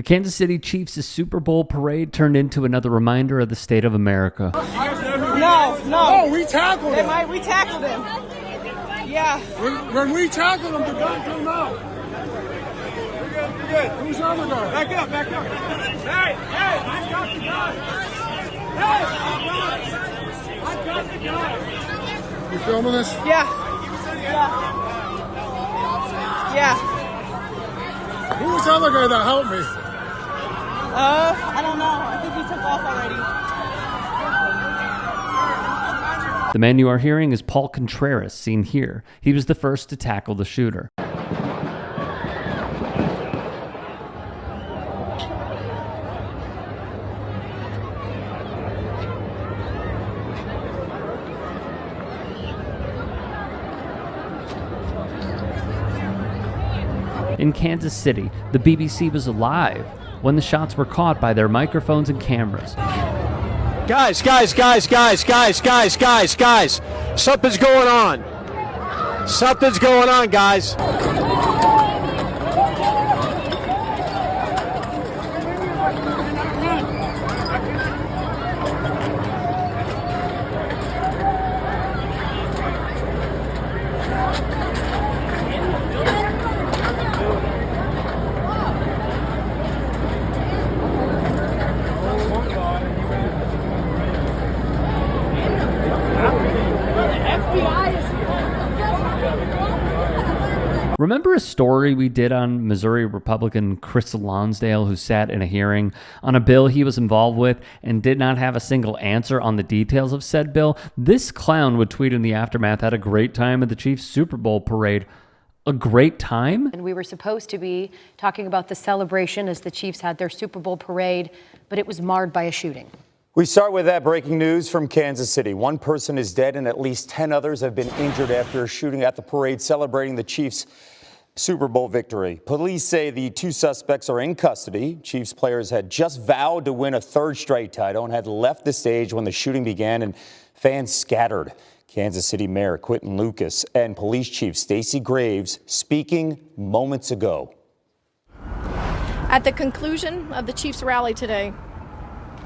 Kansas City Chiefs' Super Bowl parade turned into another reminder of the state of America. No. Oh, we tackled him. We tackled him. Yeah. When we tackled him, the gun came out. You're good. Who's the other guy? Back up. Hey, I got the gun. Hey, I got the gun. You filming this? Yeah. Who was the other guy that helped me? I don't know. I think he took off already. The man you are hearing is Paul Contreras, seen here. He was the first to tackle the shooter. In Kansas City, the BBC was alive when the shots were caught by their microphones and cameras. Guys, something's going on. Something's going on, guys. Remember a story we did on Missouri Republican Chris Lonsdale, who sat in a hearing on a bill he was involved with and did not have a single answer on the details of said bill? This clown would tweet in the aftermath, "Had a great time at the Chiefs Super Bowl parade." A great time? And we were supposed to be talking about the celebration as the Chiefs had their Super Bowl parade, but it was marred by a shooting. We start with that breaking news from Kansas City. One person is dead and at least 10 others have been injured after a shooting at the parade celebrating the Chiefs' Super Bowl victory. Police say the two suspects are in custody. Chiefs players had just vowed to win a third straight title and had left the stage when the shooting began and fans scattered. Kansas City Mayor Quinton Lucas and Police Chief Stacey Graves speaking moments ago. At the conclusion of the Chiefs rally today,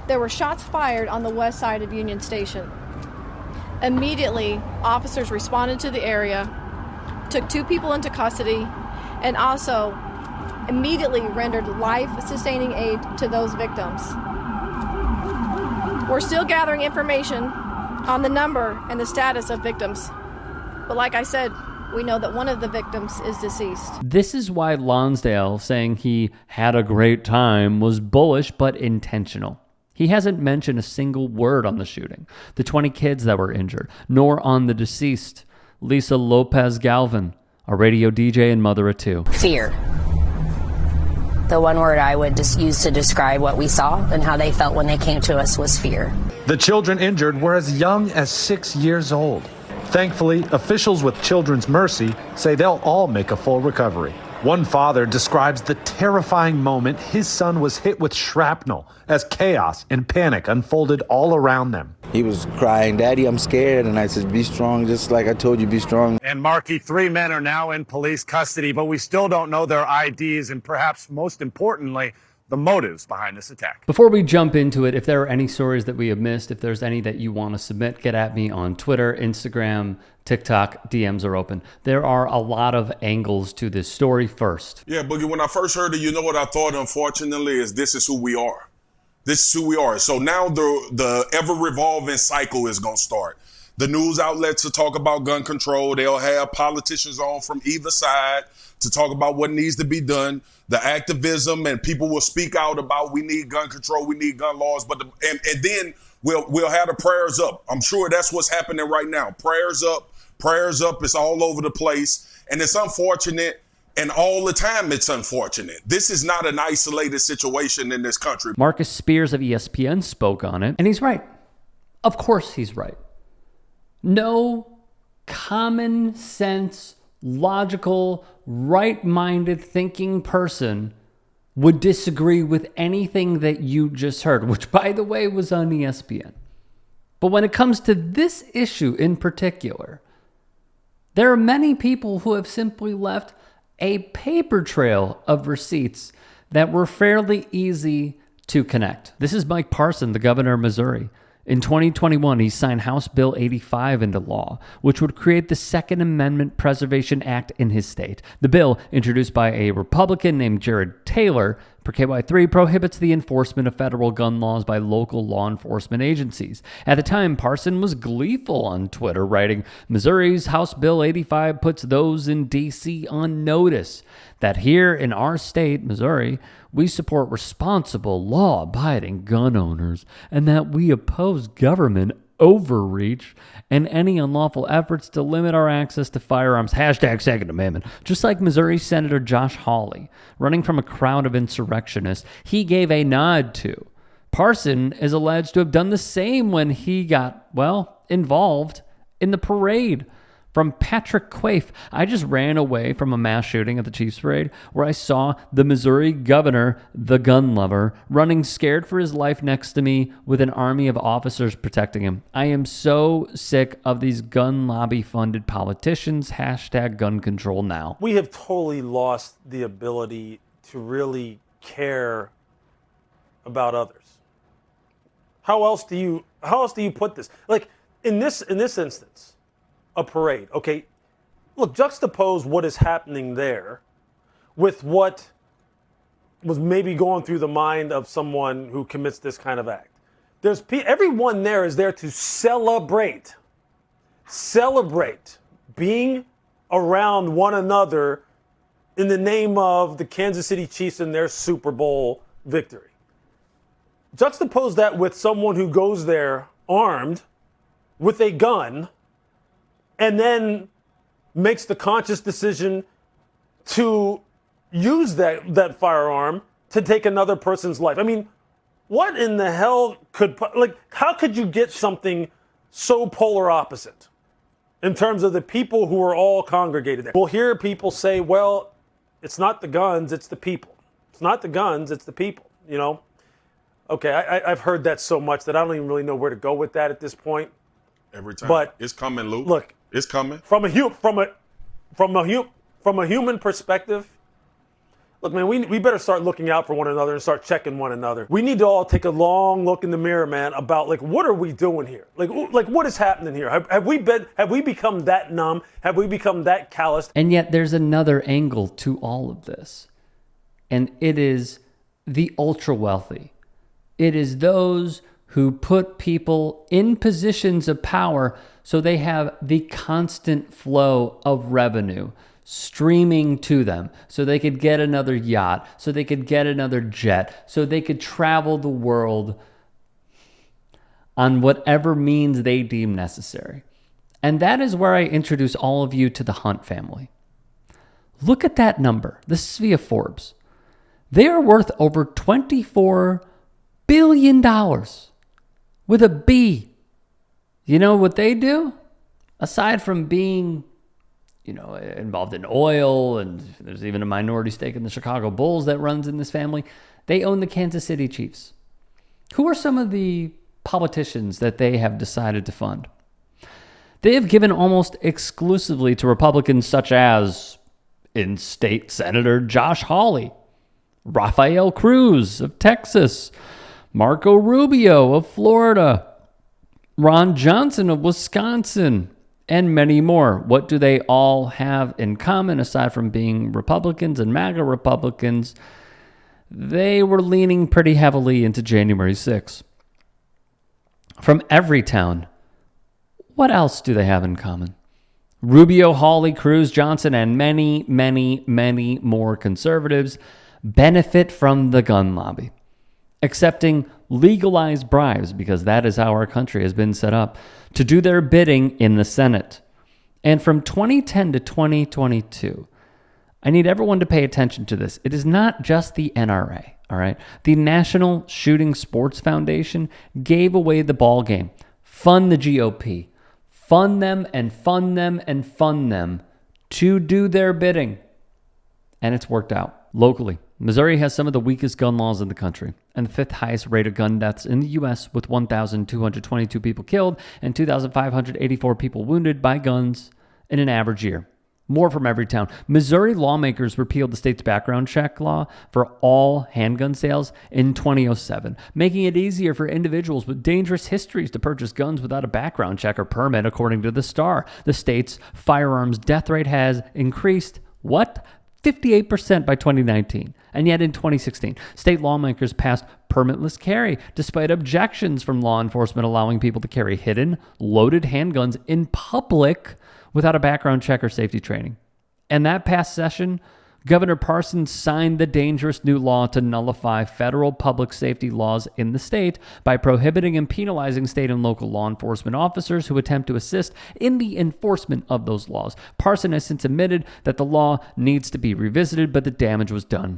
there were shots fired on the west side of Union Station. Immediately, officers responded to the area, took two people into custody, and also immediately rendered life-sustaining aid to those victims. We're still gathering information on the number and the status of victims. But like I said, we know that one of the victims is deceased. This is why Lonsdale saying he had a great time was bullish but intentional. He hasn't mentioned a single word on the shooting, the 20 kids that were injured, nor on the deceased, Lisa Lopez Galvin, a radio DJ and mother of two. Fear. The one word I would just use to describe what we saw and how they felt when they came to us was fear. The children injured were as young as 6 years old. Thankfully, officials with Children's Mercy say they'll all make a full recovery. One father describes the terrifying moment his son was hit with shrapnel as chaos and panic unfolded all around them. He was crying, "Daddy, I'm scared." And I said, "Be strong, just like I told you, be strong." And Markey, 3 men are now in police custody, but we still don't know their IDs and perhaps most importantly, the motives behind this attack. Before we jump into it, if there are any stories that we have missed, if there's any that you want to submit, get at me on Twitter, Instagram, TikTok. DMs are open. There are a lot of angles to this story. First. Yeah, Boogie, when I first heard it, you know what I thought, unfortunately, is this is who we are. This is who we are. So now the ever-revolving cycle is going to start. The news outlets will talk about gun control. They'll have politicians on from either side to talk about what needs to be done. The activism, and people will speak out about we need gun control, we need gun laws, but and then we'll have the prayers up. I'm sure that's what's happening right now. Prayers up. It's all over the place, and it's unfortunate. And all the time it's unfortunate. This is not an isolated situation in this country. Marcus Spears of ESPN spoke on it, and he's right. Of course he's right. No common sense, logical, right-minded thinking person would disagree with anything that you just heard, which, by the way, was on ESPN. But when it comes to this issue in particular, there are many people who have simply left a paper trail of receipts that were fairly easy to connect. This is Mike Parson, the governor of Missouri. In 2021, he signed House Bill 85 into law, which would create the Second Amendment Preservation Act in his state. The bill, introduced by a Republican named Jared Taylor, per KY3, prohibits the enforcement of federal gun laws by local law enforcement agencies. At the time, Parson was gleeful on Twitter, writing, "Missouri's House Bill 85 puts those in D.C. on notice that here in our state, Missouri, we support responsible, law-abiding gun owners and that we oppose government overreach and any unlawful efforts to limit our access to firearms. Hashtag Second Amendment." Just like Missouri Senator Josh Hawley, running from a crowd of insurrectionists, he gave a nod to. Parson is alleged to have done the same when he got, involved in the parade. From Patrick Quaife, "I just ran away from a mass shooting at the Chiefs Parade where I saw the Missouri governor, the gun lover, running scared for his life next to me with an army of officers protecting him. I am so sick of these gun lobby funded politicians. Hashtag gun control now." We have totally lost the ability to really care about others. How else do you put this? Like in this instance, a parade. Okay, look, juxtapose what is happening there with what was maybe going through the mind of someone who commits this kind of act. Everyone there is there to celebrate being around one another in the name of the Kansas City Chiefs and their Super Bowl victory. Juxtapose that with someone who goes there armed with a gun and then makes the conscious decision to use that firearm to take another person's life. I mean, what in the hell how could you get something so polar opposite in terms of the people who are all congregated there? We'll hear people say, well, it's not the guns, it's the people. It's not the guns, it's the people, you know? Okay, I've heard that so much that I don't even really know where to go with that at this point. Every time. But it's coming, Luke. Look, it's coming. From a human perspective, look, man, we better start looking out for one another and start checking one another. We need to all take a long look in the mirror, man, about what are we doing here? Like what is happening here? Have we become that numb? Have we become that calloused? And yet there's another angle to all of this. And it is the ultra wealthy. It is those who put people in positions of power so they have the constant flow of revenue streaming to them, so they could get another yacht, so they could get another jet, so they could travel the world on whatever means they deem necessary. And that is where I introduce all of you to the Hunt family. Look at that number. This is via Forbes. They are worth over $24 billion with a B. You know what they do? Aside from being, involved in oil, and there's even a minority stake in the Chicago Bulls that runs in this family, they own the Kansas City Chiefs. Who are some of the politicians that they have decided to fund? They have given almost exclusively to Republicans such as in-state Senator Josh Hawley, Rafael Cruz of Texas, Marco Rubio of Florida, Ron Johnson of Wisconsin, and many more. What do they all have in common aside from being Republicans and MAGA Republicans? They were leaning pretty heavily into January 6th. From every town, what else do they have in common? Rubio, Hawley, Cruz, Johnson, and many, many, many more conservatives benefit from the gun lobby, accepting legalized bribes, because that is how our country has been set up, to do their bidding in the Senate. And from 2010 to 2022, I need everyone to pay attention to this. It is not just the NRA, all right? The National Shooting Sports Foundation gave away the ball game. Fund the GOP. Fund them and fund them and fund them to do their bidding. And it's worked out. Locally, Missouri has some of the weakest gun laws in the country and the fifth highest rate of gun deaths in the U.S., with 1,222 people killed and 2,584 people wounded by guns in an average year. More from every town. Missouri lawmakers repealed the state's background check law for all handgun sales in 2007, making it easier for individuals with dangerous histories to purchase guns without a background check or permit, according to the Star. The state's firearms death rate has increased, 58% by 2019. And yet in 2016, state lawmakers passed permitless carry, despite objections from law enforcement allowing people to carry hidden, loaded handguns in public without a background check or safety training. And that past session, Governor Parsons signed the dangerous new law to nullify federal public safety laws in the state by prohibiting and penalizing state and local law enforcement officers who attempt to assist in the enforcement of those laws. Parsons has since admitted that the law needs to be revisited, but the damage was done.